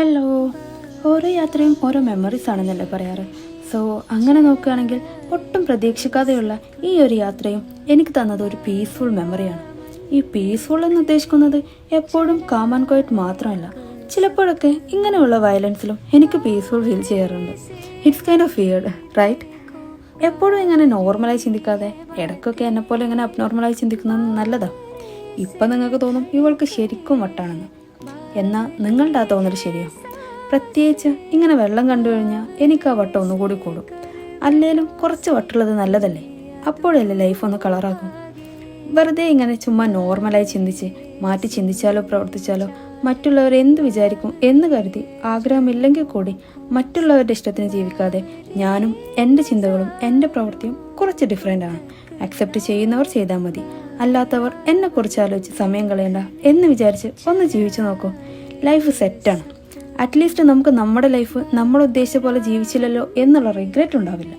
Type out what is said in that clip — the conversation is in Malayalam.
ഹലോ. ഓരോ യാത്രയും ഓരോ മെമ്മറീസ് ആണെന്നല്ലേ പറയാറ്. സോ അങ്ങനെ നോക്കുകയാണെങ്കിൽ ഒട്ടും പ്രതീക്ഷിക്കാതെയുള്ള ഈ ഒരു യാത്രയും എനിക്ക് തന്നത് ഒരു പീസ്ഫുൾ മെമ്മറിയാണ്. ഈ പീസ്ഫുൾ എന്ന് ഉദ്ദേശിക്കുന്നത് എപ്പോഴും കാം ആൻഡ് ക്വയറ്റ് മാത്രമല്ല, ചിലപ്പോഴൊക്കെ ഇങ്ങനെയുള്ള വയലൻസിലും എനിക്ക് പീസ്ഫുൾ ഫീൽ ചെയ്യാറുണ്ട്. It's kind of weird, right? എപ്പോഴും ഇങ്ങനെ നോർമലായി ചിന്തിക്കാതെ ഇടയ്ക്കൊക്കെ എന്നെപ്പോലെ ഇങ്ങനെ അബ്നോർമലായി ചിന്തിക്കുന്നത് നല്ലതാണ്. ഇപ്പം നിങ്ങൾക്ക് തോന്നും ഇവൾക്ക് ശരിക്കും വട്ടാണെന്ന്. എന്നാൽ നിങ്ങളുടെ ആ തോന്നൽ ശരിയാണ്. പ്രത്യേകിച്ച് ഇങ്ങനെ വെള്ളം കണ്ടു കഴിഞ്ഞാൽ എനിക്ക് ആ വട്ടം ഒന്നുകൂടി കൂടും. അല്ലേലും കുറച്ച് വട്ടുള്ളത് നല്ലതല്ലേ, അപ്പോഴല്ലേ ലൈഫ് ഒന്ന് കളറാകും. വെറുതെ ഇങ്ങനെ ചുമ്മാ നോർമലായി ചിന്തിച്ച് മാറ്റി ചിന്തിച്ചാലോ പ്രവർത്തിച്ചാലോ മറ്റുള്ളവർ എന്ത് വിചാരിക്കും എന്ന് കരുതി ആഗ്രഹമില്ലെങ്കിൽ കൂടി മറ്റുള്ളവരുടെ ഇഷ്ടത്തിന് ജീവിക്കാതെ ഞാനും എൻ്റെ ചിന്തകളും എൻ്റെ പ്രവൃത്തിയും കുറച്ച് ഡിഫറെൻ്റ് ആണ്. അക്സെപ്റ്റ് ചെയ്യുന്നവർ ചെയ്താൽ മതി, അല്ലാത്തവർ എന്നെക്കുറിച്ച് ആലോചിച്ച് സമയം കളയണ്ട എന്ന് വിചാരിച്ച് ഒന്ന് ജീവിച്ചു നോക്കൂ. ലൈഫ് സെറ്റാണ്. അറ്റ്ലീസ്റ്റ് നമുക്ക് നമ്മുടെ ലൈഫ് നമ്മൾ ഉദ്ദേശിച്ച പോലെ ജീവിച്ചില്ലല്ലോ എന്നുള്ള റിഗ്രറ്റ് ഉണ്ടാവില്ല.